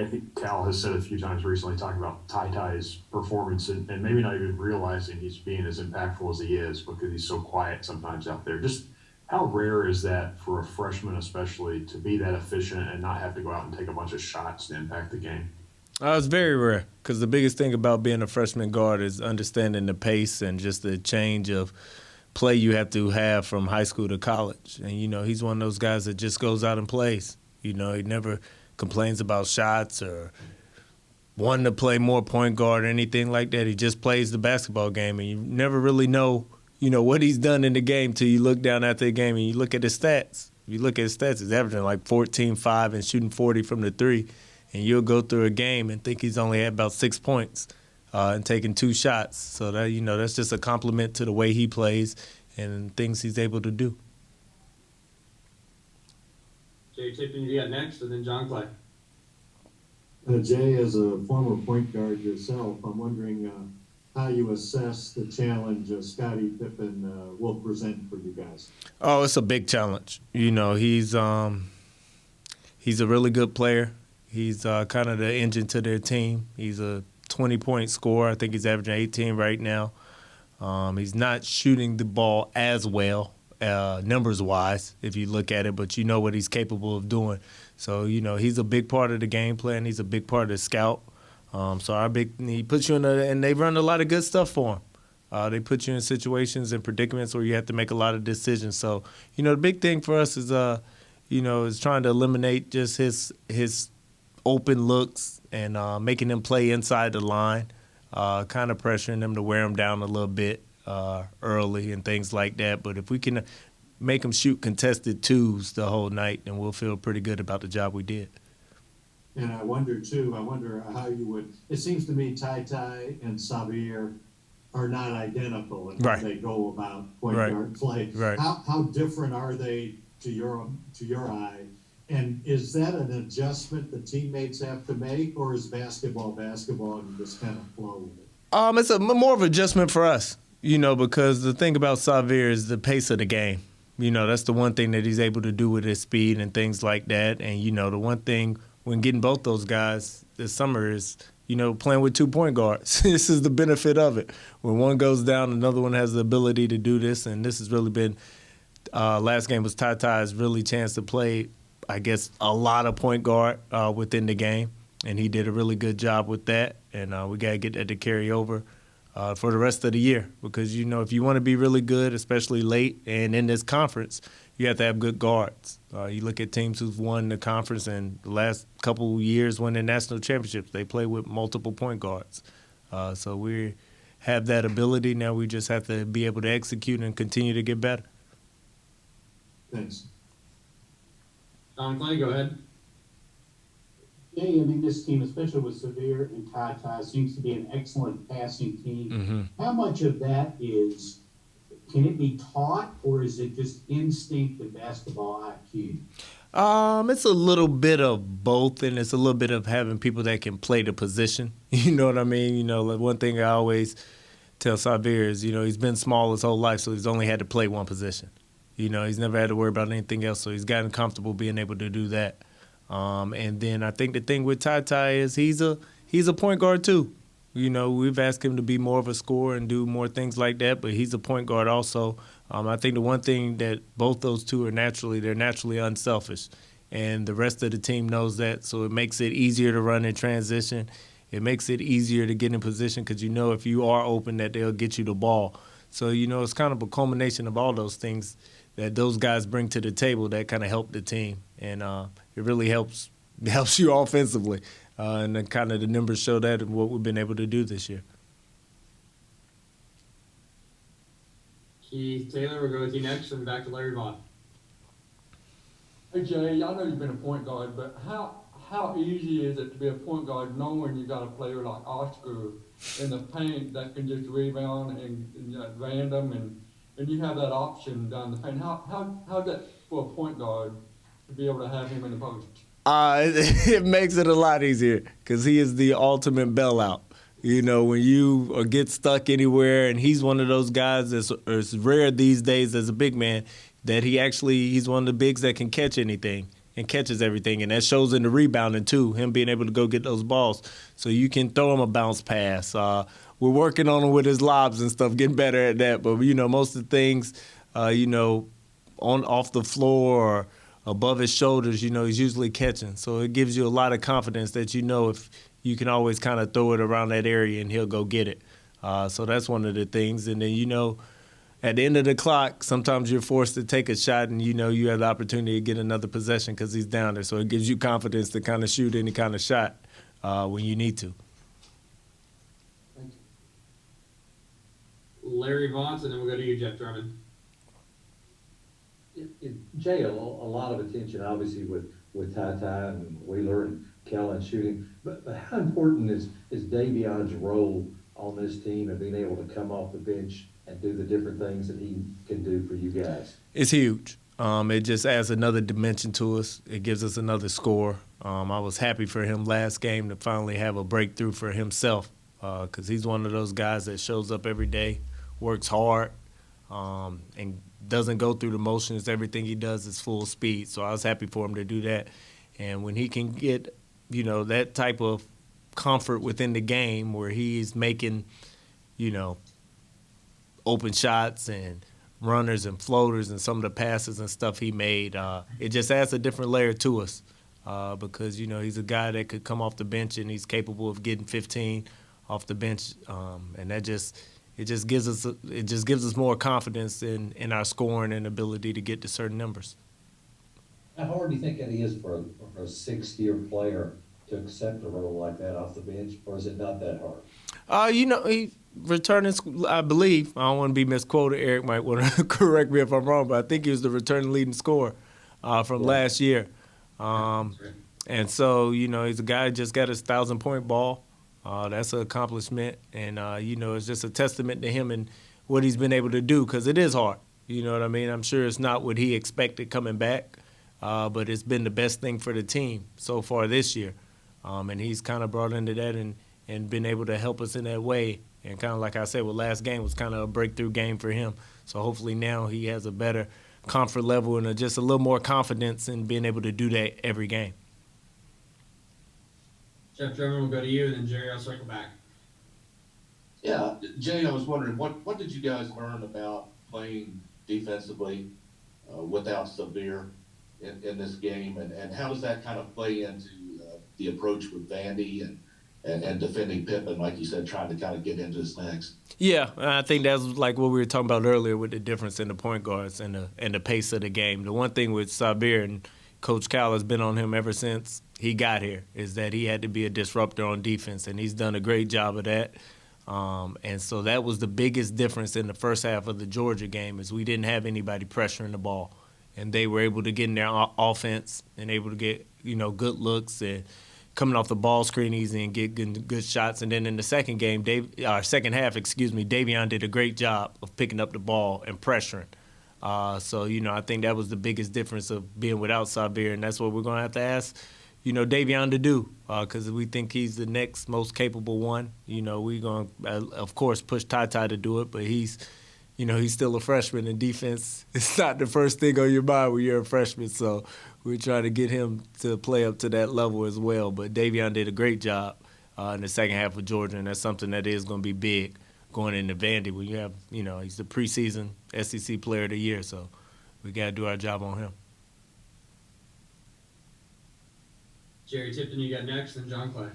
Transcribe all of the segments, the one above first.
I think Cal has said a few times recently, talking about Ty's performance and maybe not even realizing he's being as impactful as he is because he's so quiet sometimes out there. Just how rare is that for a freshman, especially, to be that efficient and not have to go out and take a bunch of shots to impact the game? It's very rare because the biggest thing about being a freshman guard is understanding the pace and just the change of play you have to have from high school to college. And, he's one of those guys that just goes out and plays. He never complains about shots or wanting to play more point guard or anything like that. He just plays the basketball game, and you never really know, what he's done in the game till you look down after the game and you look at his stats. If you look at his stats, he's averaging like 14, 5 and shooting 40 from the three. And you'll go through a game and think he's only had about 6 points and taking 2 shots. So that that's just a compliment to the way he plays and things he's able to do. Jay Tippin, you got next, and then John Clay. Jay, as a former point guard yourself, I'm wondering how you assess the challenge Scottie Pippen will present for you guys. Oh, it's a big challenge. He's a really good player. He's kind of the engine to their team. He's a 20-point scorer. I think he's averaging 18 right now. He's not shooting the ball as well, numbers-wise, if you look at it, but you know what he's capable of doing. So, he's a big part of the game plan. He's a big part of the scout. He puts you in and they run a lot of good stuff for him. They put you in situations and predicaments where you have to make a lot of decisions. So, the big thing for us is, is trying to eliminate just his open looks and making them play inside the line, kind of pressuring them to wear them down a little bit early and things like that. But if we can make them shoot contested twos the whole night, then we'll feel pretty good about the job we did. And I wonder how you would – it seems to me Tai and Sabir are not identical in how they go about point guard play. Right. How different are they to your eye? And is that an adjustment the teammates have to make, or is basketball and you just kind of flow with it? It's more of an adjustment for us, because the thing about Sabir is the pace of the game. That's the one thing that he's able to do with his speed and things like that. And, the one thing when getting both those guys this summer is, playing with 2 point guards. This is the benefit of it. When one goes down, another one has the ability to do this. And this has really been last game was Ty's really chance to play, I guess, a lot of point guard within the game. And he did a really good job with that. And we got to get that to carry over for the rest of the year. Because, if you want to be really good, especially late and in this conference, you have to have good guards. You look at teams who've won the conference and the last couple of years winning national championships, they play with multiple point guards. So we have that ability. Now we just have to be able to execute and continue to get better. Thanks. John Clay, go ahead. Jay, this team, especially with Sabir and Tai, seems to be an excellent passing team. Mm-hmm. How much of that can it be taught, or is it just instinct and basketball IQ? It's a little bit of both, and it's a little bit of having people that can play the position. You know what I mean? Like one thing I always tell Sabir is, he's been small his whole life, so he's only had to play one position. He's never had to worry about anything else, so he's gotten comfortable being able to do that. And then I think the thing with Tai is he's a point guard too. We've asked him to be more of a scorer and do more things like that, but he's a point guard also. I think the one thing that both those two they're naturally unselfish, and the rest of the team knows that, so it makes it easier to run in transition. It makes it easier to get in position because if you are open that they'll get you the ball. So, it's kind of a culmination of all those things that those guys bring to the table that kind of help the team. And it really helps you offensively. And then kind of the numbers show that and what we've been able to do this year. Keith Taylor, we'll go with you next, and back to Larry Vaughn. Hey, Jay, I know you've been a point guard, but how easy is it to be a point guard knowing you got a player like Oscar in the paint that can just rebound and random, and you have that option down the paint? How's that for a point guard to be able to have him in the post? It makes it a lot easier because he is the ultimate bailout. When you get stuck anywhere, and he's one of those guys that's rare these days as a big man that he's one of the bigs that can catch anything. and catches everything. And that shows in the rebounding, too, him being able to go get those balls. So you can throw him a bounce pass. We're working on him with his lobs and stuff, getting better at that. But, most of the things, off the floor or above his shoulders, he's usually catching. So it gives you a lot of confidence that if you can always kind of throw it around that area and he'll go get it. So that's one of the things. And then, at the end of the clock, sometimes you're forced to take a shot and, you have the opportunity to get another possession because he's down there. So it gives you confidence to kind of shoot any kind of shot when you need to. Larry Vaughn, and then we'll go to you, Jeff Drummond. Jay, a lot of attention, obviously, with Tai and Wheeler and Kellen shooting. But how important is Davion's role on this team and being able to come off the bench and do the different things that he can do for you guys? It's huge. It just adds another dimension to us. It gives us another score. I was happy for him last game to finally have a breakthrough for himself because he's one of those guys that shows up every day, works hard, and doesn't go through the motions. Everything he does is full speed. So I was happy for him to do that. And when he can get, that type of comfort within the game where he's making, open shots and runners and floaters and some of the passes and stuff he made, it just adds a different layer to us because, he's a guy that could come off the bench and he's capable of getting 15 off the bench. And that it just gives us more confidence in our scoring and ability to get to certain numbers. How hard do you think it is for a sixth-year player to accept a role like that off the bench, or is it not that hard? He returning, I believe, I don't want to be misquoted. Eric might want to correct me if I'm wrong, but I think he was the returning leading scorer from last year. And so, he's a guy who just got his 1,000-point ball. That's an accomplishment. And, it's just a testament to him and what he's been able to do because it is hard. You know what I mean? I'm sure it's not what he expected coming back, but it's been the best thing for the team so far this year. And he's kind of brought into that and been able to help us in that way. And kind of like I said, last game was kind of a breakthrough game for him. So hopefully now he has a better comfort level and just a little more confidence in being able to do that every game. Jeff Drummond, we'll go to you, and then Jerry, I'll circle back. Yeah, Jay, I was wondering, what did you guys learn about playing defensively without Sabir in this game, and how does that kind of play into the approach with Vandy and defending Pippen, like you said, trying to kind of get into his next? Yeah, I think that's like what we were talking about earlier with the difference in the point guards and the pace of the game. The one thing with Sabir, and Coach Cal has been on him ever since he got here, is that he had to be a disruptor on defense, and he's done a great job of that. And so that was the biggest difference in the first half of the Georgia game is we didn't have anybody pressuring the ball. And they were able to get in their offense and able to get, good looks and coming off the ball screen easy and get good shots. And then in the second half, Davion did a great job of picking up the ball and pressuring. So, I think that was the biggest difference of being without Sabir, and that's what we're going to have to ask, Davion to do because we think he's the next most capable one. We're going to, of course, push Tai to do it, but he's still a freshman in defense. It's not the first thing on your mind when you're a freshman, so we're trying to get him to play up to that level as well. But Davion did a great job in the second half of Georgia, and that's something that is going to be big going into Vandy when you have, he's the preseason SEC Player of the Year, so we got to do our job on him. Jerry Tipton, you got next, and John Clay.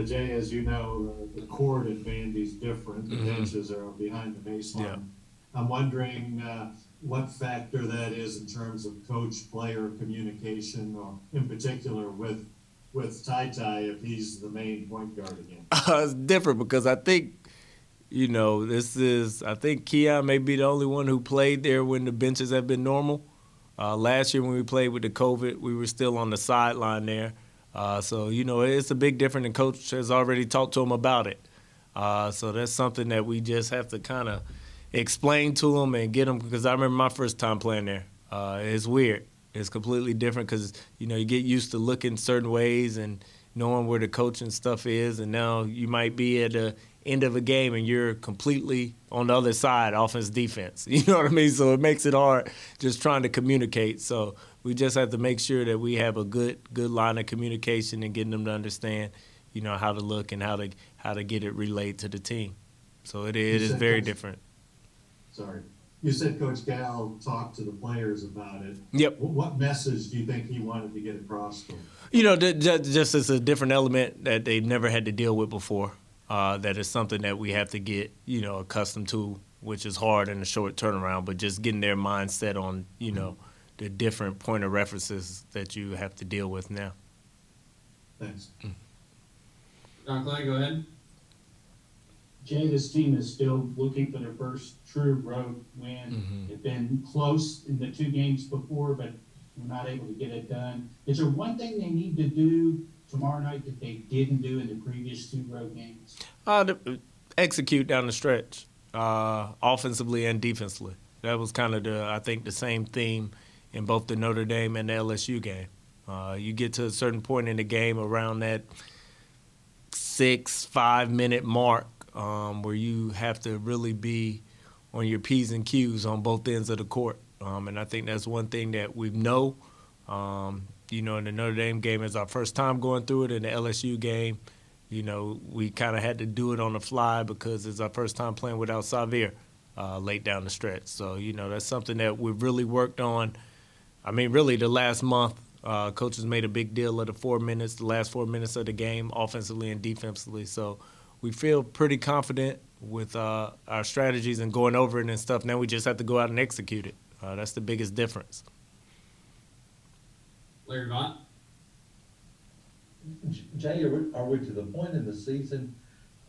Jay, as you know, the court at Vandy's different. The benches are behind the baseline. Yeah. I'm wondering what factor that is in terms of coach-player communication, or in particular with Tai if he's the main point guard again. It's different because I think, I think Keon may be the only one who played there when the benches have been normal. Last year when we played with the COVID, we were still on the sideline there. So, it's a big difference, and Coach has already talked to him about it. So that's something that we just have to kind of explain to him and get him, because I remember my first time playing there. It's weird. It's completely different because, you get used to looking certain ways and knowing where the coaching stuff is, and now you might be at an end of a game and you're completely on the other side, offense, defense. You know what I mean? So it makes it hard just trying to communicate. So we just have to make sure that we have a good line of communication and getting them to understand, you know, how to look and how to get it relayed to the team. So it is very different. Sorry. You said Coach Cal talked to the players about it. Yep. What message do you think he wanted to get across to them? You know, just as a different element that they've never had to deal with before. That is something that we have to get, you know, accustomed to, which is hard in a short turnaround, but just getting their mindset on, you know, the different point of references that you have to deal with now. Thanks. John Clay, go ahead. Jay, this team is still looking for their first true road win. They've been close in the 2 games before, but we're not able to get it done. Is there one thing they need to do tomorrow night that they didn't do in the previous 2 road games? Execute down the stretch, offensively and defensively. That was kind of I think the same theme in both the Notre Dame and the LSU game. You get to a certain point in the game around that 6-5 minute mark where you have to really be on your P's and Q's on both ends of the court. And I think that's one thing that we know. You know, in the Notre Dame game, it's our first time going through it. In the LSU game, you know, we kind of had to do it on the fly because it's our first time playing without Sabir late down the stretch. So, you know, that's something that we've really worked on. I mean, really the last month, coaches made a big deal of the last 4 minutes of the game, offensively and defensively. So we feel pretty confident with our strategies and going over it and stuff. Now we just have to go out and execute it. That's the biggest difference. Larry Vaught. Jay, are we to the point in the season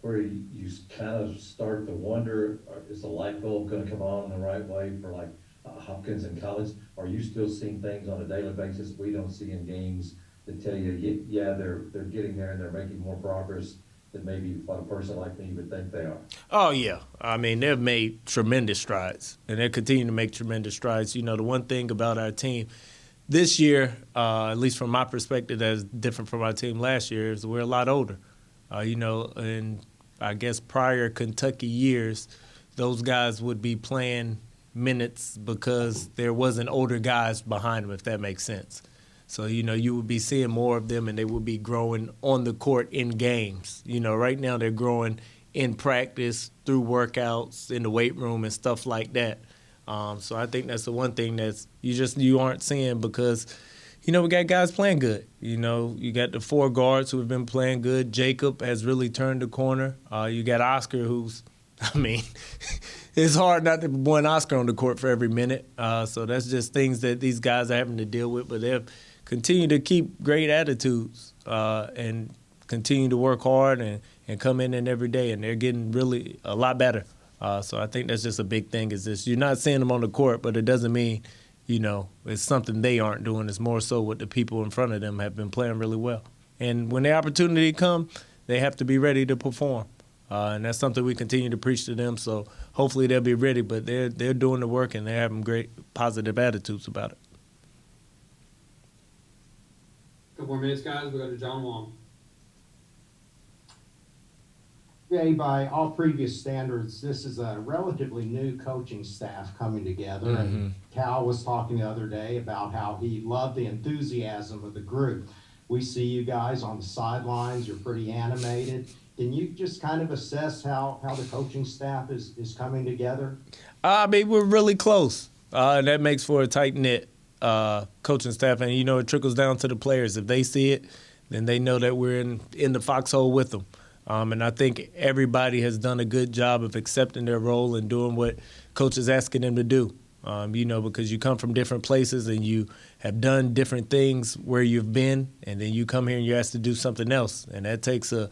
where you kind of start to wonder, is the light bulb going to come on in the right way for like Hopkins in college? Are you still seeing things on a daily basis we don't see in games that tell you, yeah, they're getting there and they're making more progress than maybe what a person like me would think they are? Oh, yeah. I mean, they've made tremendous strides, and they're continuing to make tremendous strides. You know, the one thing about our team this year, at least from my perspective, that's different from our team last year, is we're a lot older. You know, in, I guess, prior Kentucky years, those guys would be playing minutes because there wasn't older guys behind them, if that makes sense. So, you know, you would be seeing more of them, and they would be growing on the court in games. You know, right now they're growing in practice, through workouts, in the weight room and stuff like that. So I think that's the one thing that's you aren't seeing because, you know, we got guys playing good. You know, you got the 4 guards who have been playing good. Jacob has really turned the corner. You got Oscar who's, I mean, it's hard not to want Oscar on the court for every minute. So that's just things that these guys are having to deal with. But they've continued to keep great attitudes and continue to work hard and come in every day. And they're getting really a lot better. So I think that's just a big thing is this. You're not seeing them on the court, but it doesn't mean, you know, it's something they aren't doing. It's more so what the people in front of them have been playing really well. And when the opportunity comes, they have to be ready to perform. And that's something we continue to preach to them. So hopefully they'll be ready, but they're doing the work and they're having great positive attitudes about it. Couple more minutes, guys. We'll go to John Wong. Jay, by all previous standards, this is a relatively new coaching staff coming together. Mm-hmm. And Cal was talking the other day about how he loved the enthusiasm of the group. We see you guys on the sidelines. You're pretty animated. Can you just kind of assess how the coaching staff is coming together? I mean, we're really close. And that makes for a tight-knit coaching staff. And, you know, it trickles down to the players. If they see it, then they know that we're in the foxhole with them. And I think everybody has done a good job of accepting their role and doing what Coach is asking them to do. You know, because you come from different places and you have done different things where you've been, and then you come here and you're asked to do something else. And that takes a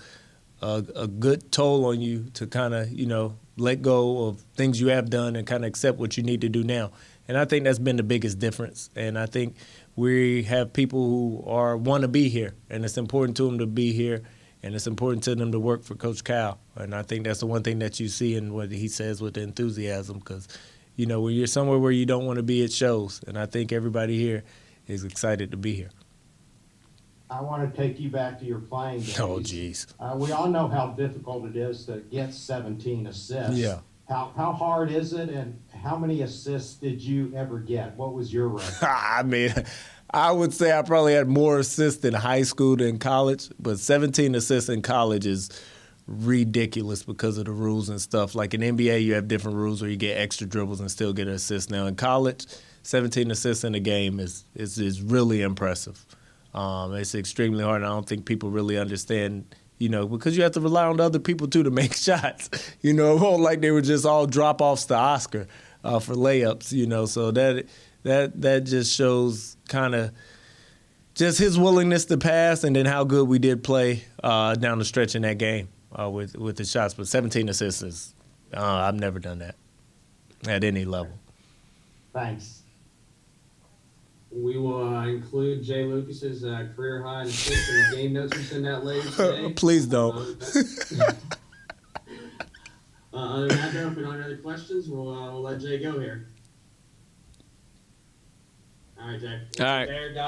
good toll on you to kind of, you know, let go of things you have done and kind of accept what you need to do now. And I think that's been the biggest difference. And I think we have people who want to be here, and it's important to them to be here. And it's important to them to work for Coach Cal. And I think that's the one thing that you see in what he says with the enthusiasm because, you know, when you're somewhere where you don't want to be, it shows. And I think everybody here is excited to be here. I want to take you back to your playing days. Oh, geez. We all know how difficult it is to get 17 assists. Yeah. How hard is it, and how many assists did you ever get? What was your record? I mean, I would say I probably had more assists in high school than college, but 17 assists in college is ridiculous because of the rules and stuff. Like in NBA, you have different rules where you get extra dribbles and still get an assist. Now in college, 17 assists in a game is really impressive. It's extremely hard, and I don't think people really understand, because you have to rely on other people, too, to make shots. It won't like they were just all drop-offs to Oscar for layups, so that just shows kind of just his willingness to pass and then how good we did play down the stretch in that game with the shots. But 17 assists is, I've never done that at any level. Thanks. We will include Jay Lucas's career high in assists in the game notes we send out later today. Please don't. Other than that, though, if we don't have other questions, we'll let Jay go here. All right, Jay. All right. There,